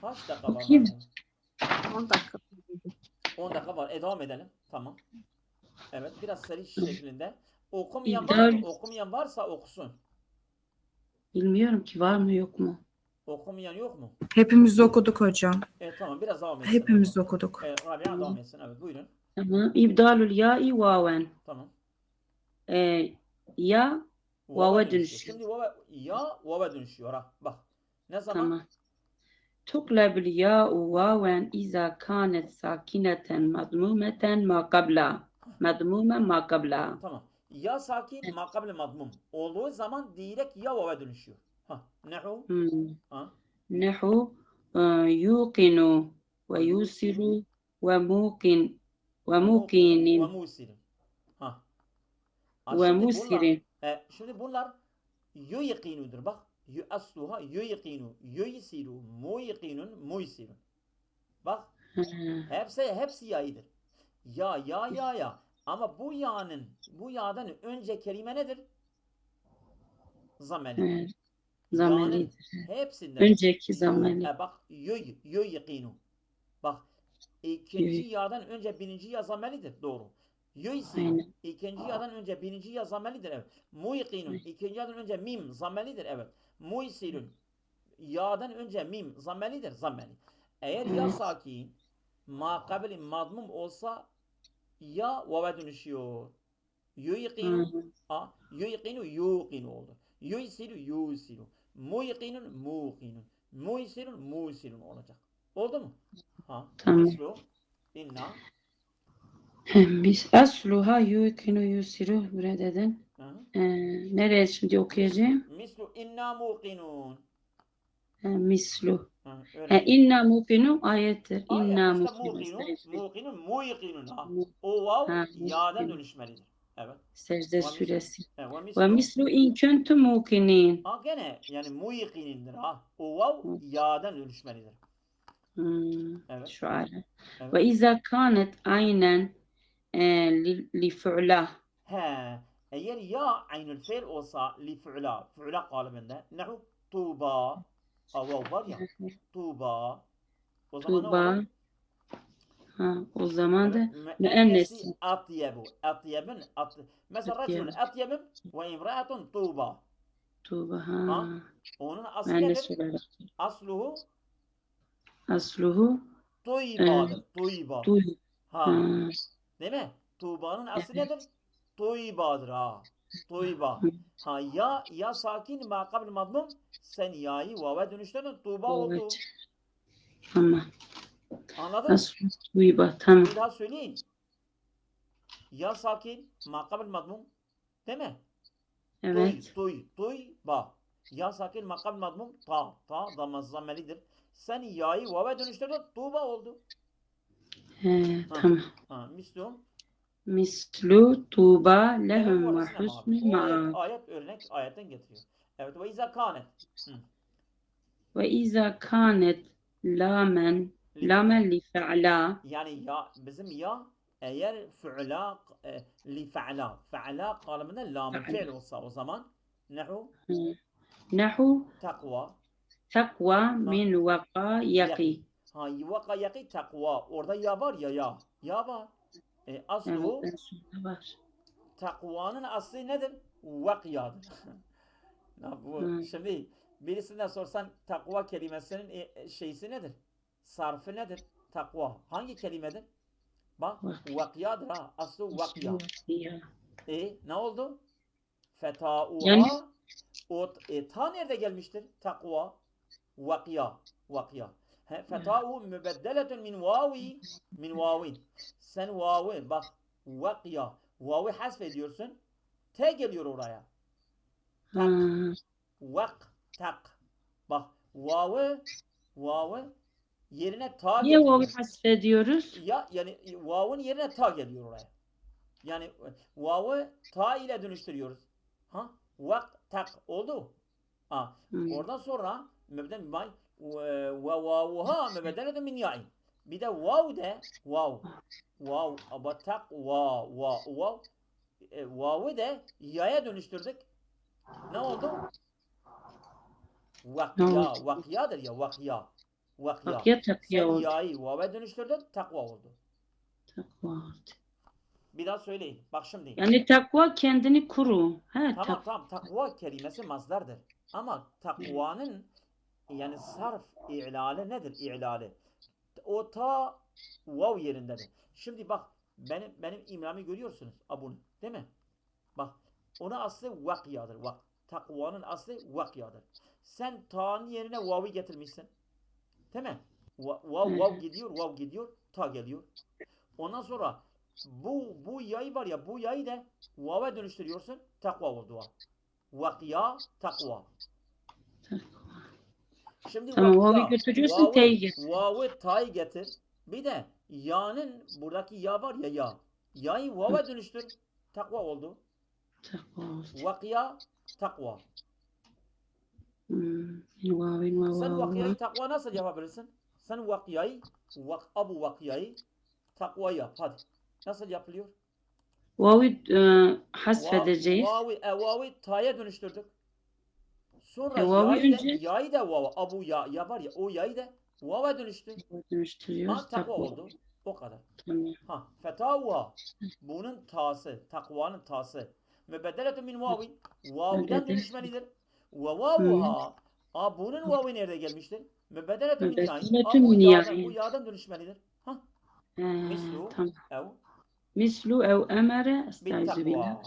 kaç dakika var? Okuyayım. 10 dakika. 10 dakika var. Devam edelim. Tamam. Evet. Biraz seri şeklinde. Okumayan İbdal. var mı? Okumayan varsa okusun. Bilmiyorum ki var mı yok mu? Okumayan yok mu? Hepimiz okuduk hocam. Tamam. Biraz devam etsin. Hepimiz okuduk. Rabia devam etsin. Evet. Buyurun. Tamam. İbdalul ya'i vaven. Tamam. Ya vava dönüşüyor. Şimdi vava dönüşüyor. Ha. Bak. Ne zaman? Tamam. تقلب الياء واوا إذا كانت ساكنة مضمومة ما قبلها مضمومة ما قبلها. Tamam. Ya sakin makabli madmum olduğu zaman direkt ya vava dönüşüyor. Ha. Nehu. Ha. نحو يوقن ويوسر وموقن وموقن Ve musirin. Ha. Şimdi bunlar yuyiqinudur. Bak. Asluha yuyiqinu. Yuyisiru. Muyiqinun. Muysirun. Bak. Hepsi yayıdır. Ya. Ama bu ya'dan önce kelime nedir? Zameli. Zameli. Hepsinden. Önceki zameli. Bak. Yuyiqinu. Bak. İkinci ya'dan önce birinci ya zamelidir. Doğru. Yuyisiru. İkinci ya'dan önce birinci ya zamelidir. Evet. Muyiqinun. İkinci ya'dan önce mim zamelidir. Evet. Muysirun. Ya'dan önce mim zamelidir. Zameli. Eğer ya sakin makabili madmum olsa ya vava dönüşüyor. Yuyiqinu yuqinu oldu. Yusiru. Muyiqinun. Muysirun olacak. Oldu mu? Ha. Tamam. Mislu. İnna. Biz asluha yuqinu yusiru buraya dedin. Nereye şimdi okuyacağım? Mislu inna muqinun. Mislu. Öyle. İnna muqinun ayettir. İnna muqinun. Muyiqinun. O vav ya'dan dönüşmelidir. Evet. Secde suresi. Ve Ve mislu in kuntum muqinin. Gene yani muyiqinindir. O vav ya'dan dönüşmelidir. Evet. Şu ara. Evet. Ve izâ kânet aynen li fu'la. Eğer ya aynül fiil olsa li fu'la kalıbında nehu tuba vav var ya tuba o zaman Tuba. ne olur? O zaman da müennesi atyebun mesela racülün atyebun ve imraatun tuba. Tuba. Onun aslı nedir? Asluhu tuybadır. Tuyba. Değil mi? Tuğba'nın aslı nedir? Tuybadır. Tuyba. Ya sakin ma kabl madmum sen ya'yı vava dönüştürdün. Tuğba oldu. Tamam. Anladın? Aslu tuyba. Tamam. Bir daha söyleyeyim. Ya sakin ma kabl madmum. Değil mi? Evet. Tuy ba. Ya sakin ma kabl madmum ta. Ta zammelidir. Sen ya'yı vave dönüştürdün. Tuğba oldu. Ha. Tamam. Ha. Mislu. Mislu tuba Evet lehum bu ve arasına abi. husnü O ayet, maab. ayet örnek ayetten getiriyor. Evet ve izâ kânet. Ve izâ kânet lamen li fe'lâ. Yani ya bizim ya eğer fi'la li fe'la fe'la kalıbında lamel fi'l olsa o zaman nehu Nehu takva takva min vaka yaki. Ha vaka yaki takva. Orada ya var ya. Ya var. Evet, Aslu en sonunda var. takvanın aslı nedir? Vakyadır. Bu şimdi birisinden sorsan takva kelimesinin şeysi nedir? Sarfı nedir? Takva. Hangi kelimedir? Bak vakyadır ha. Aslı vakya. Ne oldu? Fetauha Yani o ta nerede gelmiştir? Takva. Vakya. Vakya. Fetauhu mübeddeletun min vavin. Sen vavi bak vakya. Vavi hasf ediyorsun. T geliyor oraya. Tak. Vak. Tak. Bak vavi yerine ta niye getiriyor. vavi hasfediyoruz? Ya yani vav'ın yerine ta geliyor oraya. Yani vav'ı ta ile dönüştürüyoruz. Ha? Vak tak oldu. Ha. Oradan sonra mebden bimay ve vavuha mebdeletun min ya'in. Bir de vav ama tak vav vav'ı da ya'ya dönüştürdük. Ne oldu? Vakyadır ya vakya. Vakya takya Sen oldu. ya'yı vav'a dönüştürdün takva oldu. Takva. Bir daha söyleyin. Bak şimdi. Yani takva kendini koru. Tamam. Takva kelimesi mazdardır. Ama takvanın yani sarf i'lali nedir? İ'lali. O ta vav yerindedir. Şimdi bak benim imramı görüyorsunuz. Abunu. Değil mi? Bak. Ona aslı vakyadır. Bak. Takvanın aslı vakyadır. Sen ta'nın yerine vav'ı getirmişsin. Değil mi? Vav gidiyor. Ta geliyor. Ondan sonra bu yayı var ya bu yayı da vav'a dönüştürüyorsun. Takva oldu o. Vakya takva. Şimdi Tamam, vakya. vavi götürüyorsun, t'yi getir. Vav'ı ta'yı getir. Bir de ya'nın buradaki ya var ya. Ya'yı vav'a dönüştür. Takva oldu. Takva oldu. Vakya takva. Sen Vav. vakyayı takva nasıl yapabilirsin? Sen vakyayı abu vakyayı takva yap. Hadi. Nasıl yapılıyor? Vavi hasfedeceğiz. Vavi ta'ya dönüştürdük. Sonra Vavi önce ya'yı da vava. Abu ya var ya o ya'yı da vava dönüştü. dönüştürüyoruz. Ha takva oldu. O kadar. Tamam. Ha fetavva. Bunun ta'sı. Takvanın ta'sı. Mübeddeletun min vavin. Vav'dan dönüşmelidir. Ve vavuha. Bunun vavi nerede gelmiştir? Mübeddeletun min ya'in. Bu ya'dan dönüşmelidir. Ha. Mislu. Tamam. Mislu ev emere estaizu billah.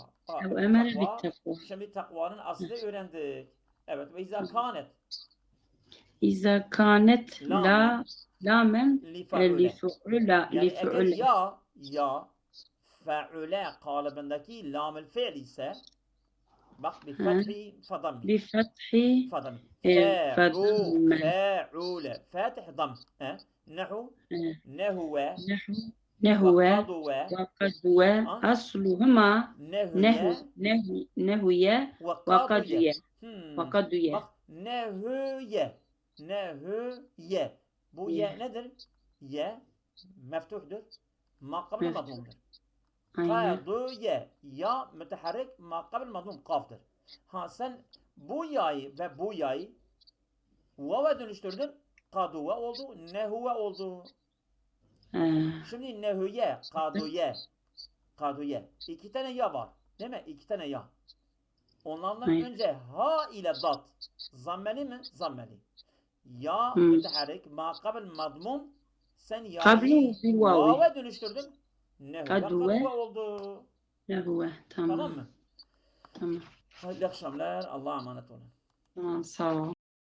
Ev emere bittakva. Şimdi takvanın aslı öğrendik. Evet ve izâ kânet. İzâ kânet lamen li fu'ula. Yani eğer ya fe'ule kalıbındaki lamel fi'l ise bak bi fethi fadammi. Bi fethi fadammi. fadammi. Fe'ule. Fatih dam. Nehu. Nehuve. Nehuve ve kadve asluhuma nehuye ve kadüye. Bak nehuye. Bu ye nedir? Ye meftuhdur. Ma kabl madmumdur. Kadüye. Ya müteharrik ma kabl madmum kafdır. Ha sen bu yayı ve bu yayı vava dönüştürdün. Kadüve oldu. Nehuve oldu. Şimdi nehuye, kaduye. İki tane ya var. Değil mi? İki tane ya. Onlardan önce ha ile dat. Zammeli mi? Zammeli. Ya müteharrik ma kabl madmum sen ya'yı vava dönüştürdün. Nehuve kaduve oldu. Nehuve. Tamam mı? Tamam. Hayırlı akşamlar. Allah'a emanet olun. Tamam, sağ ol.